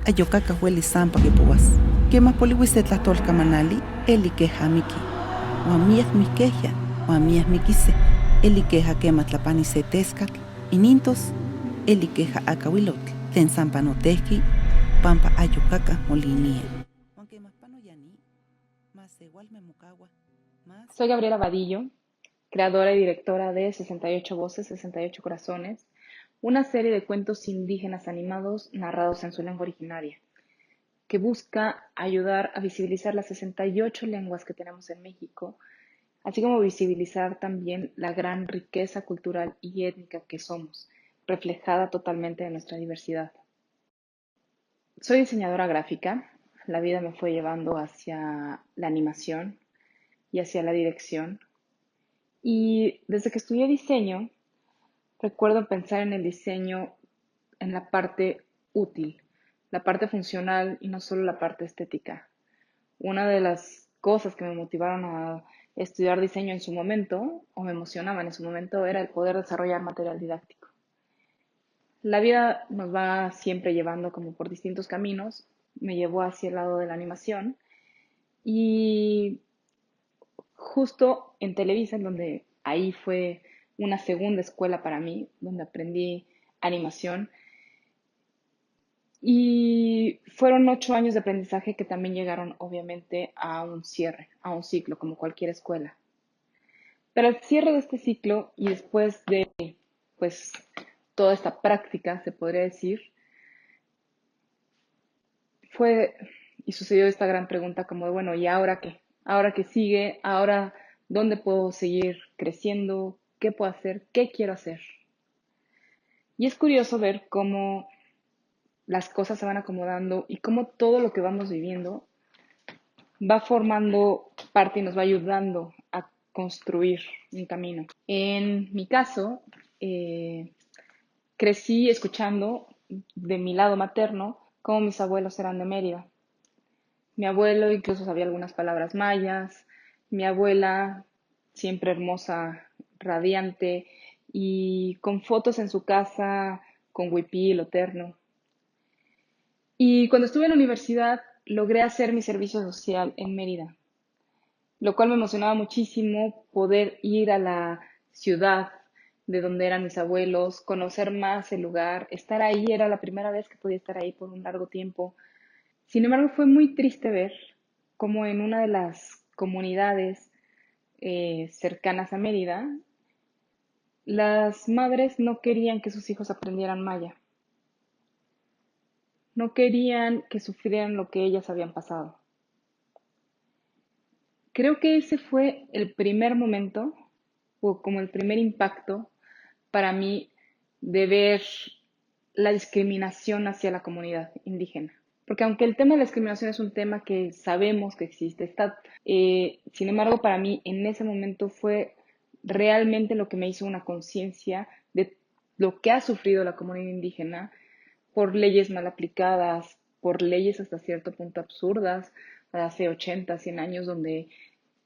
ayocaca hueli sampa que puas. Que más polihuise tlahtolca manali, eli queja miki. Huamias miqueja, huamias miquise. Eli queja quema tlapani se tescatl. Inintos, eli queja acahuilotl. Tlen sampa notequi, pampa ayocaca molinie. Aunque más pano yani, más igual me mocagua. Soy Gabriela Vadillo, creadora y directora de 68 Voces, 68 Corazones, una serie de cuentos indígenas animados narrados en su lengua originaria, que busca ayudar a visibilizar las 68 lenguas que tenemos en México, así como visibilizar también la gran riqueza cultural y étnica que somos, reflejada totalmente en nuestra diversidad. Soy diseñadora gráfica, la vida me fue llevando hacia la animación y hacia la dirección. Y desde que estudié diseño, recuerdo pensar en el diseño en la parte útil, la parte funcional y no solo la parte estética. Una de las cosas que me motivaron a estudiar diseño en su momento, o me emocionaban en su momento, era el poder desarrollar material didáctico. La vida nos va siempre llevando como por distintos caminos, me llevó hacia el lado de la animación y justo en Televisa, en donde ahí fue una segunda escuela para mí, donde aprendí animación. Y fueron 8 años de aprendizaje que también llegaron obviamente a un cierre, a un ciclo, como cualquier escuela. Pero al cierre de este ciclo y después de pues toda esta práctica, se podría decir, fue y sucedió esta gran pregunta como de, bueno, ¿y ahora qué? ¿Ahora qué sigue? ¿Ahora dónde puedo seguir creciendo? ¿Qué puedo hacer? ¿Qué quiero hacer? Y es curioso ver cómo las cosas se van acomodando y cómo todo lo que vamos viviendo va formando parte y nos va ayudando a construir un camino. En mi caso, crecí escuchando de mi lado materno cómo mis abuelos eran de Mérida. Mi abuelo incluso sabía algunas palabras mayas, mi abuela siempre hermosa, radiante y con fotos en su casa con huipil o terno. Y cuando estuve en la universidad logré hacer mi servicio social en Mérida, lo cual me emocionaba muchísimo poder ir a la ciudad de donde eran mis abuelos, conocer más el lugar, estar ahí, era la primera vez que podía estar ahí por un largo tiempo. Sin embargo, fue muy triste ver cómo en una de las comunidades cercanas a Mérida, las madres no querían que sus hijos aprendieran maya, no querían que sufrieran lo que ellas habían pasado. Creo que ese fue el primer momento o como el primer impacto para mí de ver la discriminación hacia la comunidad indígena. Porque aunque el tema de la discriminación es un tema que sabemos que existe, sin embargo, para mí en ese momento fue realmente lo que me hizo una conciencia de lo que ha sufrido la comunidad indígena por leyes mal aplicadas, por leyes hasta cierto punto absurdas, hace 80, 100 años, donde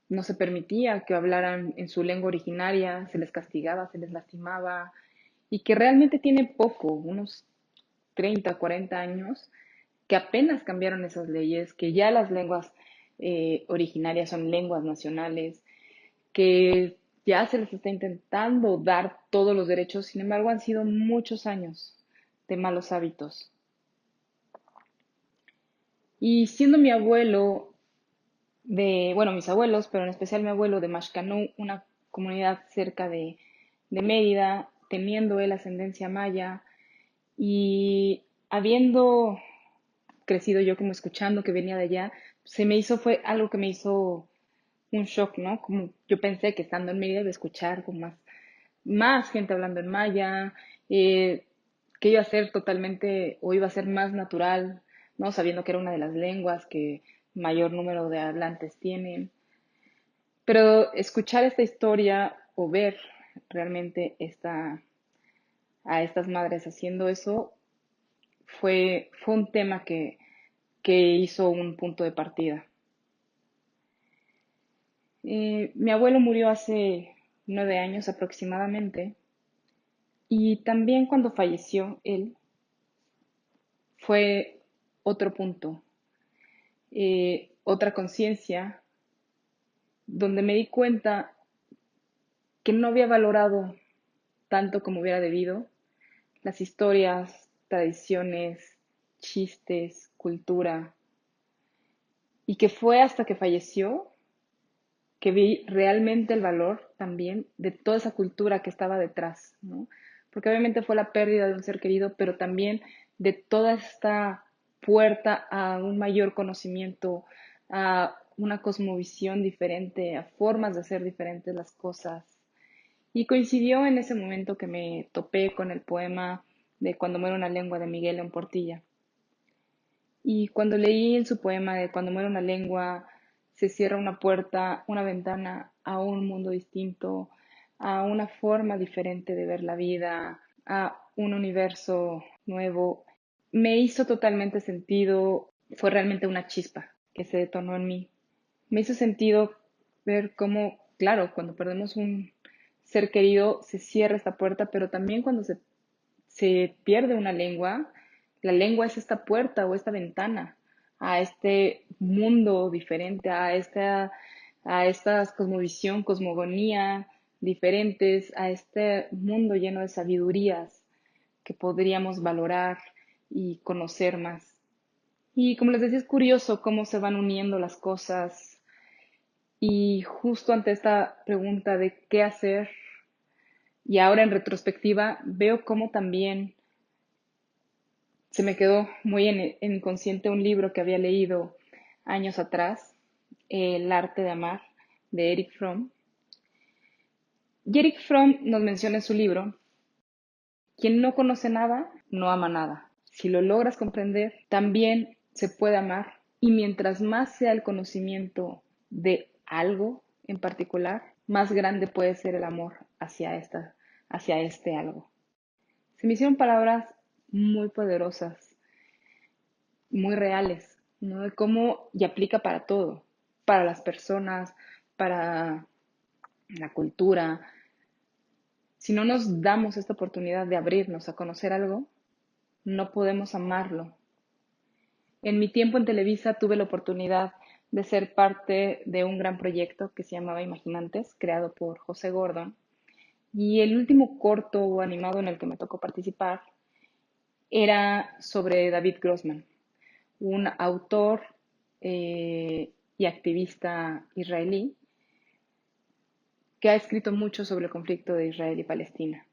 no se permitía que hablaran en su lengua originaria, se les castigaba, se les lastimaba, y que realmente tiene poco, unos 30, 40 años, que apenas cambiaron esas leyes, que ya las lenguas originarias son lenguas nacionales, que ya se les está intentando dar todos los derechos, sin embargo han sido muchos años de malos hábitos. Y siendo mi abuelo bueno, mis abuelos, pero en especial mi abuelo de Mashcanú, una comunidad cerca de Mérida, teniendo él ascendencia maya y habiendo crecido yo como escuchando que venía de allá, fue algo que me hizo un shock, ¿no? Como yo pensé que estando en Mérida iba a escuchar con más gente hablando en maya, que iba a ser totalmente, o iba a ser más natural, ¿no? Sabiendo que era una de las lenguas que mayor número de hablantes tienen. Pero escuchar esta historia o ver realmente a estas madres haciendo eso fue un tema que hizo un punto de partida. Mi abuelo murió hace 9 años aproximadamente y también cuando falleció él fue otro punto, otra conciencia, donde me di cuenta que no había valorado tanto como hubiera debido las historias, tradiciones, chistes, cultura, y que fue hasta que falleció que vi realmente el valor también de toda esa cultura que estaba detrás, ¿no? Porque obviamente fue la pérdida de un ser querido, pero también de toda esta puerta a un mayor conocimiento, a una cosmovisión diferente, a formas de hacer diferentes las cosas. Y coincidió en ese momento que me topé con el poema de Cuando muere una lengua de Miguel León Portilla. Y cuando leí en su poema de Cuando muere una lengua, se cierra una puerta, una ventana a un mundo distinto, a una forma diferente de ver la vida, a un universo nuevo, me hizo totalmente sentido, fue realmente una chispa que se detonó en mí. Me hizo sentido ver cómo, claro, cuando perdemos un ser querido se cierra esta puerta, pero también cuando se pierde una lengua, la lengua es esta puerta o esta ventana a este mundo diferente, a esta cosmovisión, cosmogonía diferentes, a este mundo lleno de sabidurías que podríamos valorar y conocer más. Y como les decía, es curioso cómo se van uniendo las cosas y justo ante esta pregunta de qué hacer, y ahora en retrospectiva veo cómo también se me quedó muy en inconsciente un libro que había leído años atrás, El arte de amar, de Eric Fromm. Y Eric Fromm nos menciona en su libro, quien no conoce nada, no ama nada. Si lo logras comprender, también se puede amar. Y mientras más sea el conocimiento de algo en particular, más grande puede ser el amor hacia este algo. Se me hicieron palabras muy poderosas, muy reales, ¿no? De cómo y aplica para todo, para las personas, para la cultura. Si no nos damos esta oportunidad de abrirnos a conocer algo, no podemos amarlo. En mi tiempo en Televisa tuve la oportunidad de ser parte de un gran proyecto que se llamaba Imaginantes, creado por José Gordon. Y el último corto animado en el que me tocó participar era sobre David Grossman, un autor y activista israelí que ha escrito mucho sobre el conflicto de Israel y Palestina.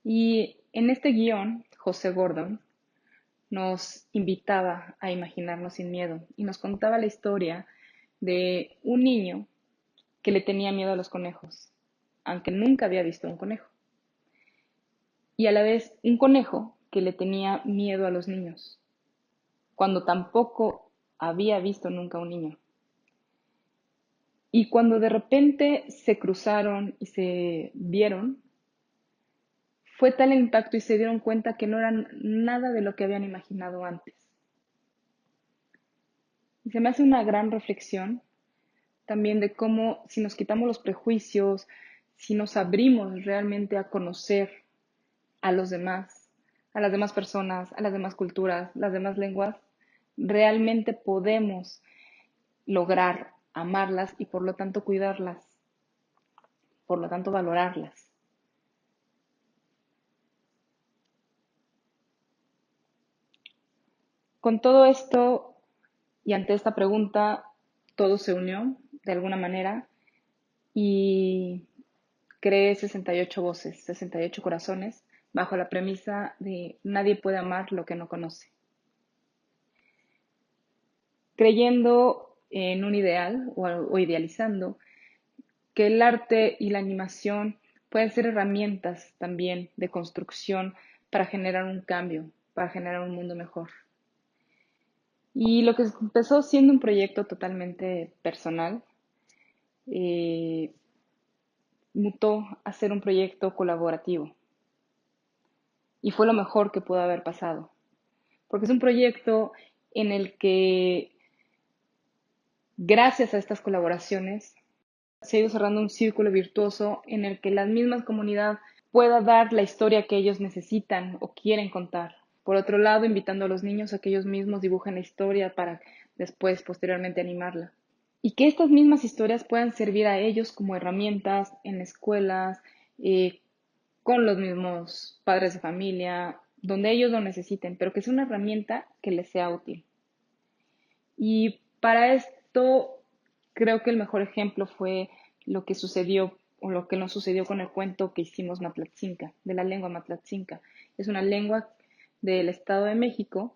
Y en este guión, José Gordon nos invitaba a imaginarnos sin miedo y nos contaba la historia de un niño que le tenía miedo a los conejos, aunque nunca había visto un conejo. Y a la vez un conejo que le tenía miedo a los niños, cuando tampoco había visto nunca un niño. Y cuando de repente se cruzaron y se vieron, fue tal el impacto y se dieron cuenta que no eran nada de lo que habían imaginado antes. Y se me hace una gran reflexión también de cómo si nos quitamos los prejuicios, si nos abrimos realmente a conocer a los demás, a las demás personas, a las demás culturas, las demás lenguas, realmente podemos lograr amarlas y por lo tanto cuidarlas, por lo tanto valorarlas. Con todo esto y ante esta pregunta, todo se unió de alguna manera y creé 68 voces, 68 corazones, bajo la premisa de nadie puede amar lo que no conoce. Creyendo en un ideal o idealizando que el arte y la animación pueden ser herramientas también de construcción para generar un cambio, para generar un mundo mejor. Y lo que empezó siendo un proyecto totalmente personal, eh, mutó a ser un proyecto colaborativo. Y fue lo mejor que pudo haber pasado. Porque es un proyecto en el que, gracias a estas colaboraciones, se ha ido cerrando un círculo virtuoso en el que la misma comunidad pueda dar la historia que ellos necesitan o quieren contar. Por otro lado, invitando a los niños a que ellos mismos dibujen la historia para después, posteriormente, animarla. Y que estas mismas historias puedan servir a ellos como herramientas en escuelas, eh, con los mismos padres de familia, donde ellos lo necesiten, pero que sea una herramienta que les sea útil. Y para esto creo que el mejor ejemplo fue lo que sucedió o lo que nos sucedió con el cuento que hicimos Matlatzinca, de la lengua Matlatzinca. Es una lengua del Estado de México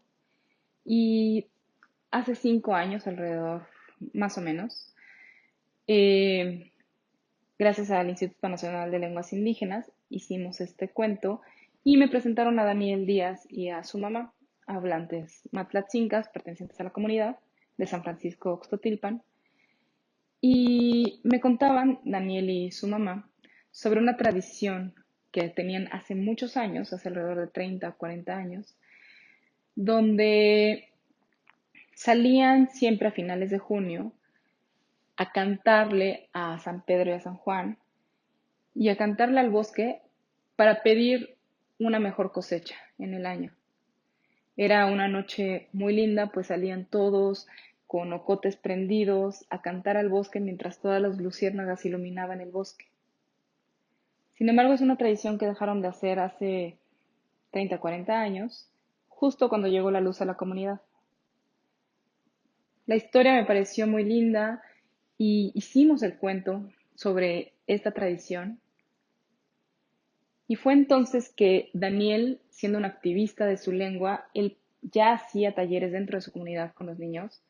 y hace 5 años alrededor, más o menos, eh, gracias al Instituto Nacional de Lenguas Indígenas, hicimos este cuento y me presentaron a Daniel Díaz y a su mamá, hablantes matlatzincas pertenecientes a la comunidad de San Francisco Oxtotilpan, y me contaban, Daniel y su mamá, sobre una tradición que tenían hace muchos años, hace alrededor de 30 o 40 años, donde salían siempre a finales de junio a cantarle a San Pedro y a San Juan y a cantarle al bosque para pedir una mejor cosecha en el año. Era una noche muy linda, pues salían todos con ocotes prendidos a cantar al bosque mientras todas las luciérnagas iluminaban el bosque. Sin embargo, es una tradición que dejaron de hacer hace 30, 40 años, justo cuando llegó la luz a la comunidad. La historia me pareció muy linda y hicimos el cuento sobre esta tradición. Y fue entonces que Daniel, siendo un activista de su lengua, él ya hacía talleres dentro de su comunidad con los niños,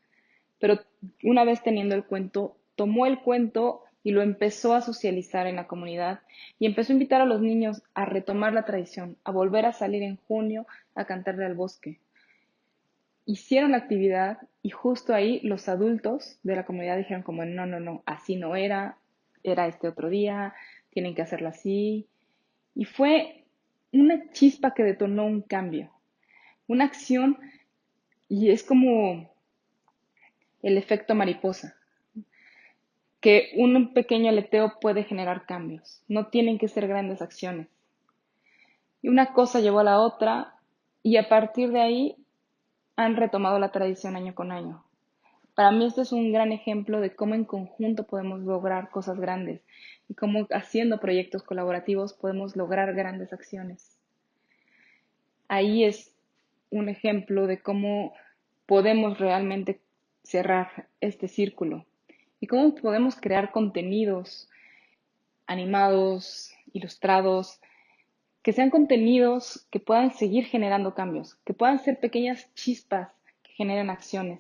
pero una vez teniendo el cuento, tomó el cuento y lo empezó a socializar en la comunidad y empezó a invitar a los niños a retomar la tradición, a volver a salir en junio a cantarle al bosque. Hicieron la actividad y justo ahí los adultos de la comunidad dijeron como no, no, no, así no era, era este otro día, tienen que hacerlo así. Y fue una chispa que detonó un cambio, una acción, y es como el efecto mariposa, que un pequeño aleteo puede generar cambios, no tienen que ser grandes acciones. Y una cosa llevó a la otra y a partir de ahí han retomado la tradición año con año. Para mí esto es un gran ejemplo de cómo en conjunto podemos lograr cosas grandes y cómo haciendo proyectos colaborativos podemos lograr grandes acciones. Ahí es un ejemplo de cómo podemos realmente cerrar este círculo y cómo podemos crear contenidos animados, ilustrados, que sean contenidos que puedan seguir generando cambios, que puedan ser pequeñas chispas que generen acciones.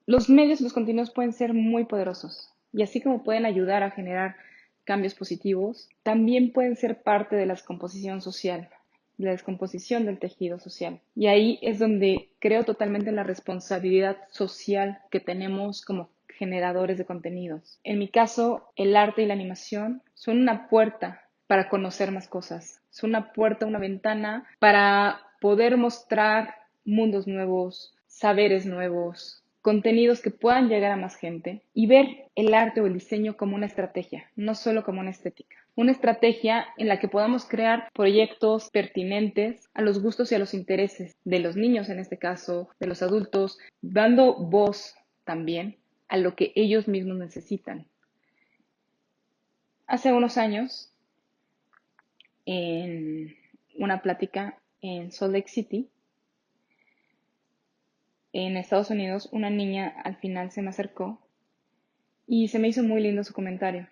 Los medios y los contenidos pueden ser muy poderosos y así como pueden ayudar a generar cambios positivos, también pueden ser parte de la descomposición social, de la descomposición del tejido social. Y ahí es donde creo totalmente en la responsabilidad social que tenemos como generadores de contenidos. En mi caso, el arte y la animación son una puerta para conocer más cosas, son una puerta, una ventana para poder mostrar mundos nuevos, saberes nuevos, contenidos que puedan llegar a más gente y ver el arte o el diseño como una estrategia, no solo como una estética. Una estrategia en la que podamos crear proyectos pertinentes a los gustos y a los intereses de los niños, en este caso, de los adultos, dando voz también a lo que ellos mismos necesitan. Hace unos años, en una plática en Salt Lake City, en Estados Unidos, una niña al final se me acercó y se me hizo muy lindo su comentario.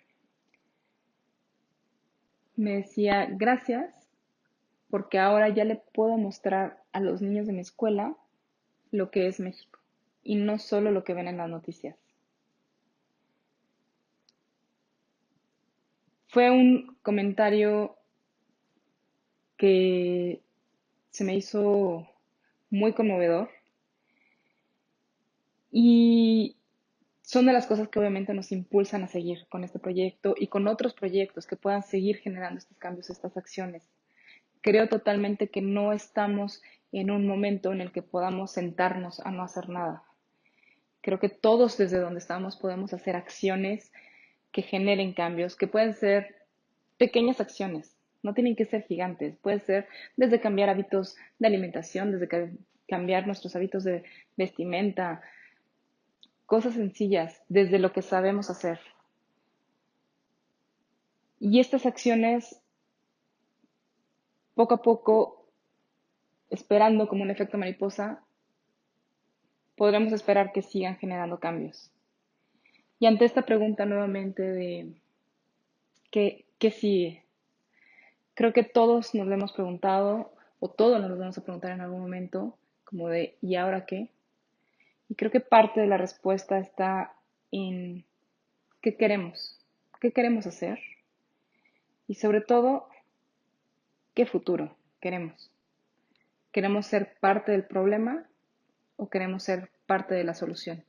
Me decía, gracias, porque ahora ya le puedo mostrar a los niños de mi escuela lo que es México y no solo lo que ven en las noticias. Fue un comentario que se me hizo muy conmovedor y son de las cosas que obviamente nos impulsan a seguir con este proyecto y con otros proyectos que puedan seguir generando estos cambios, estas acciones. Creo totalmente que no estamos en un momento en el que podamos sentarnos a no hacer nada. Creo que todos desde donde estamos podemos hacer acciones que generen cambios, que pueden ser pequeñas acciones. no tienen que ser gigantes, puede ser desde cambiar hábitos de alimentación, cambiar nuestros hábitos de vestimenta, cosas sencillas, desde lo que sabemos hacer. Y estas acciones, poco a poco, esperando como un efecto mariposa, podremos esperar que sigan generando cambios. Y ante esta pregunta nuevamente de ¿qué sigue? Creo que todos nos lo hemos preguntado, o todos nos lo vamos a preguntar en algún momento, como de ¿y ahora qué? Y creo que parte de la respuesta está en qué queremos hacer y sobre todo qué futuro queremos. ¿Queremos ser parte del problema o queremos ser parte de la solución?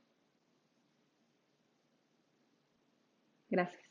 Gracias.